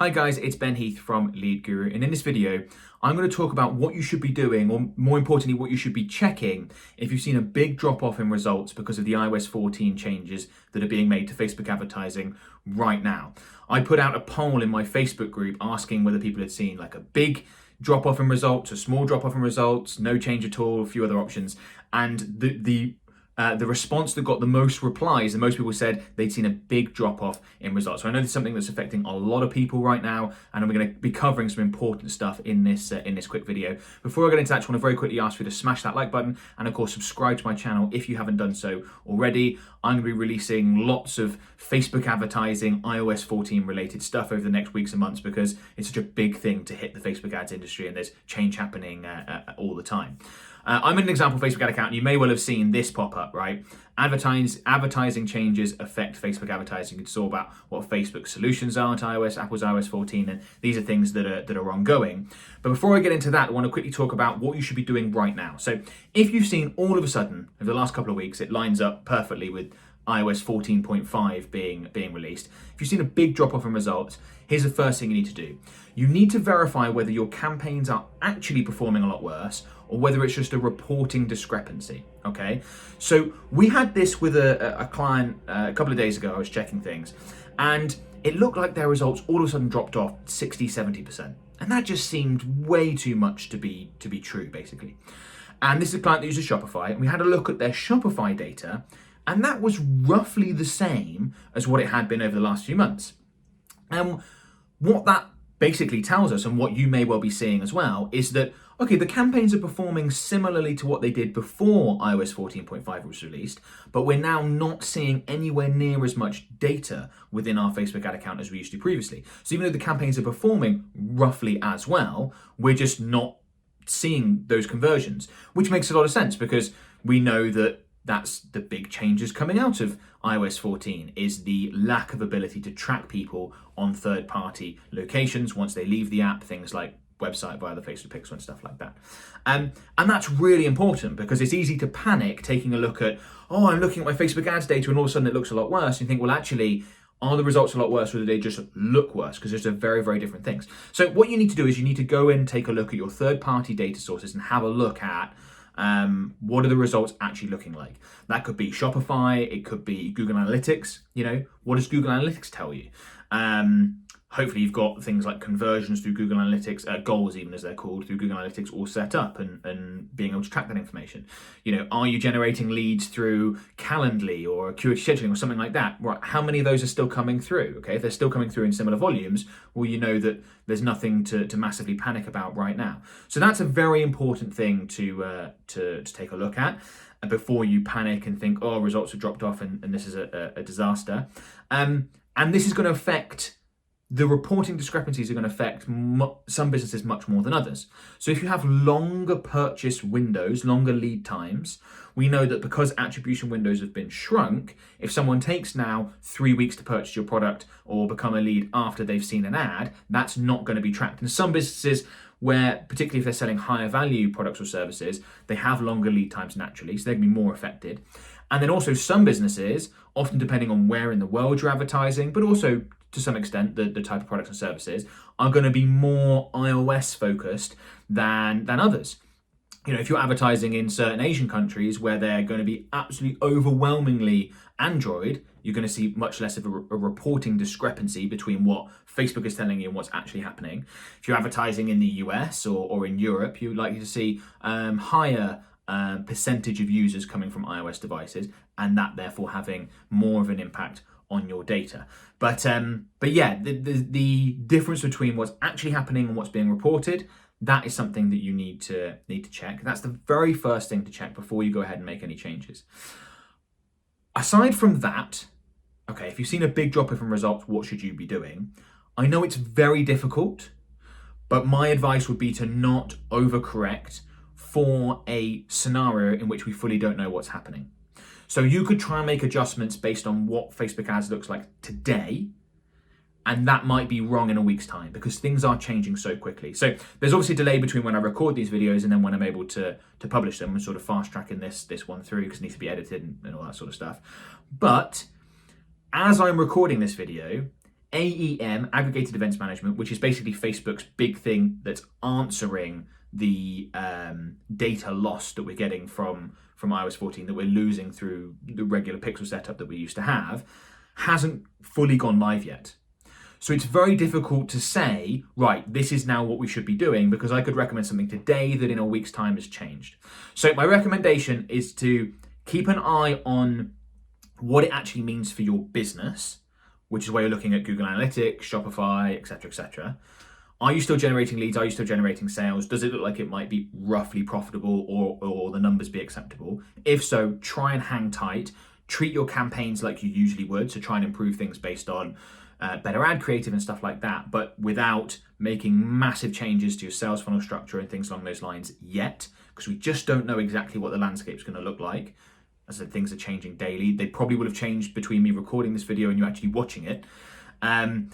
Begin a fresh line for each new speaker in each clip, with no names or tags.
Hi guys, it's Ben Heath from Lead Guru, and in this video I'm going to talk about what you should be doing, or more importantly what you should be checking if you've seen a big drop off in results because of the iOS 14 changes that are being made to Facebook advertising right now. I put out a poll in my Facebook group asking whether people had seen like a big drop off in results, a small drop off in results, no change at all, a few other options, and the response that got the most replies, and most people said they'd seen a big drop off in results. So I know this is something that's affecting a lot of people right now, and I'm going to be covering some important stuff in this quick video. Before I get into that, I just want to very quickly ask you to smash that like button, and of course subscribe to my channel if you haven't done so already. I'm going to be releasing lots of Facebook advertising, iOS 14 related stuff over the next weeks and months because it's such a big thing to hit the Facebook ads industry, and there's change happening all the time. I'm in an example Facebook ad account, and you may well have seen this pop up, right? Advertising changes affect Facebook advertising. It's all about what Facebook solutions are to iOS, Apple's iOS 14, and these are things that are ongoing. But before I get into that, I want to quickly talk about what you should be doing right now. So if you've seen all of a sudden, over the last couple of weeks, it lines up perfectly with iOS 14.5 being released. If you've seen a big drop off in results, here's the first thing you need to do. You need to verify whether your campaigns are actually performing a lot worse or whether it's just a reporting discrepancy, okay? So we had this with a client a couple of days ago. I was checking things, and it looked like their results all of a sudden dropped off 60-70%. And that just seemed way too much to be true, basically. And this is a client that uses Shopify, and we had a look at their Shopify data, and that was roughly the same as what it had been over the last few months. And what that basically tells us, and what you may well be seeing as well, is that, okay, the campaigns are performing similarly to what they did before iOS 14.5 was released, but we're now not seeing anywhere near as much data within our Facebook ad account as we used to previously. So even though the campaigns are performing roughly as well, we're just not seeing those conversions, which makes a lot of sense because we know that that's the big changes coming out of iOS 14 is the lack of ability to track people on third-party locations once they leave the app, things like website via the Facebook pixel and stuff like that. And that's really important because it's easy to panic taking a look at, oh, I'm looking at my Facebook ads data and all of a sudden it looks a lot worse. And you think, well, actually, are the results a lot worse or do they just look worse? Because those are very, very different things. So what you need to do is you need to go in and take a look at your third-party data sources and have a look at what are the results actually looking like? That could be Shopify, it could be Google Analytics. You know, what does Google Analytics tell you? Hopefully you've got things like conversions through Google Analytics, goals even as they're called, through Google Analytics all set up and being able to track that information. You know, are you generating leads through Calendly or Acuity Scheduling or something like that? Right, how many of those are still coming through? Okay, if they're still coming through in similar volumes, well, you know that there's nothing to massively panic about right now. So that's a very important thing to take a look at before you panic and think, oh, results have dropped off and this is a disaster. And this is going to affect the reporting discrepancies are going to affect some businesses much more than others. So if you have longer purchase windows, longer lead times, we know that because attribution windows have been shrunk, if someone takes now 3 weeks to purchase your product or become a lead after they've seen an ad, that's not going to be tracked. And some businesses where, particularly if they're selling higher value products or services, they have longer lead times naturally, so they can be more affected. And then also some businesses, often depending on where in the world you're advertising, but also to some extent the type of products and services, are going to be more iOS focused than others. You know, if you're advertising in certain Asian countries where they're going to be absolutely overwhelmingly Android, you're going to see much less of a reporting discrepancy between what Facebook is telling you and what's actually happening. If you're advertising in the US or in Europe, you're likely to see higher percentage of users coming from iOS devices, and that therefore having more of an impact on your data. But yeah, the difference between what's actually happening and what's being reported, that is something that you need to check. That's the very first thing to check before you go ahead and make any changes. Aside from that, okay, if you've seen a big drop off in results, what should you be doing? I know it's very difficult, but my advice would be to not overcorrect for a scenario in which we fully don't know what's happening. So you could try and make adjustments based on what Facebook ads looks like today, and that might be wrong in a week's time because things are changing so quickly. So there's obviously a delay between when I record these videos and then when I'm able to publish them and sort of fast tracking this one through because it needs to be edited and all that sort of stuff. But as I'm recording this video, AEM, Aggregated Events Management, which is basically Facebook's big thing that's answering the data loss that we're getting from iOS 14 that we're losing through the regular pixel setup that we used to have, hasn't fully gone live yet. So it's very difficult to say, right, this is now what we should be doing, because I could recommend something today that in a week's time has changed. So my recommendation is to keep an eye on what it actually means for your business, which is where you're looking at Google Analytics, Shopify, etc., etc. Are you still generating leads? Are you still generating sales? Does it look like it might be roughly profitable, or the numbers be acceptable? If so, try and hang tight. Treat your campaigns like you usually would. So try and improve things based on better ad creative and stuff like that, but without making massive changes to your sales funnel structure and things along those lines yet, because we just don't know exactly what the landscape's going to look like. As I said, things are changing daily. They probably would have changed between me recording this video and you actually watching it. And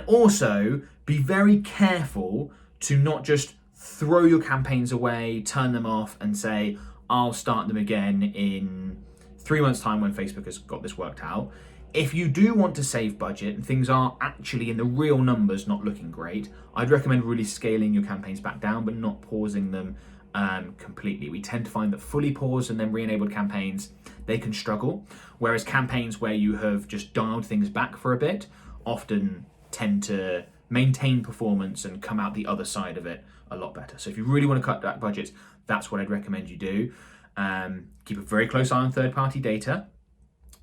also be very careful to not just throw your campaigns away, turn them off and say, I'll start them again in 3 months' time when Facebook has got this worked out. If you do want to save budget and things are actually in the real numbers not looking great, I'd recommend really scaling your campaigns back down, but not pausing them completely. We tend to find that fully paused and then re-enabled campaigns, they can struggle. Whereas campaigns where you have just dialed things back for a bit often tend to maintain performance and come out the other side of it a lot better. So if you really want to cut back budgets, that's what I'd recommend you do. Keep a very close eye on third-party data.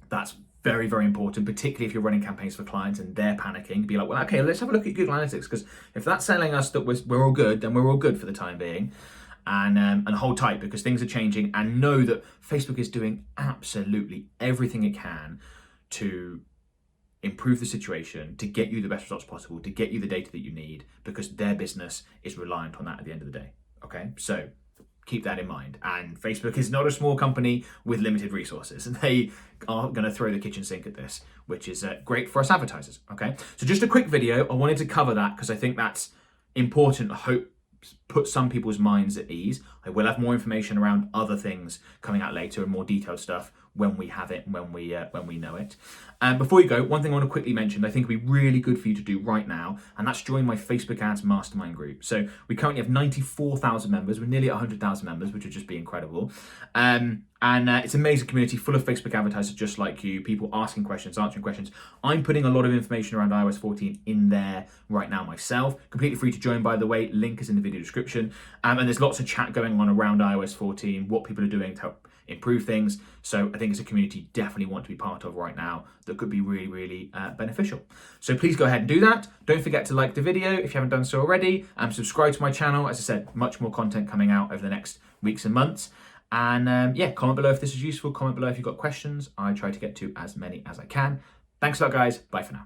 That's very, very important, particularly if you're running campaigns for clients and they're panicking. Be like, well, okay, let's have a look at Google Analytics, because if that's telling us that we're all good, then we're all good for the time being. And hold tight, because things are changing, and know that Facebook is doing absolutely everything it can to improve the situation, to get you the best results possible, to get you the data that you need, because their business is reliant on that at the end of the day. Okay, so keep that in mind. And Facebook is not a small company with limited resources. They are going to throw the kitchen sink at this, which is great for us advertisers. Okay, so just a quick video. I wanted to cover that because I think that's important. I hope put some people's minds at ease. I will have more information around other things coming out later and more detailed stuff when we have it and when we know it. Before you go, one thing I want to quickly mention that I think would be really good for you to do right now, and that's join my Facebook ads mastermind group. So we currently have 94,000 members. We're nearly at 100,000 members, which would just be incredible. And it's an amazing community full of Facebook advertisers just like you, people asking questions, answering questions. I'm putting a lot of information around iOS 14 in there right now myself. Completely free to join, by the way. Link is in the video description. And there's lots of chat going on around iOS 14, what people are doing to help improve things. So I think it's a community you definitely want to be part of right now that could be really, really beneficial. So please go ahead and do that. Don't forget to like the video if you haven't done so already, and subscribe to my channel. As I said, much more content coming out over the next weeks and months. And yeah, comment below if this is useful. Comment below if you've got questions. I try to get to as many as I can. Thanks a lot, guys. Bye for now.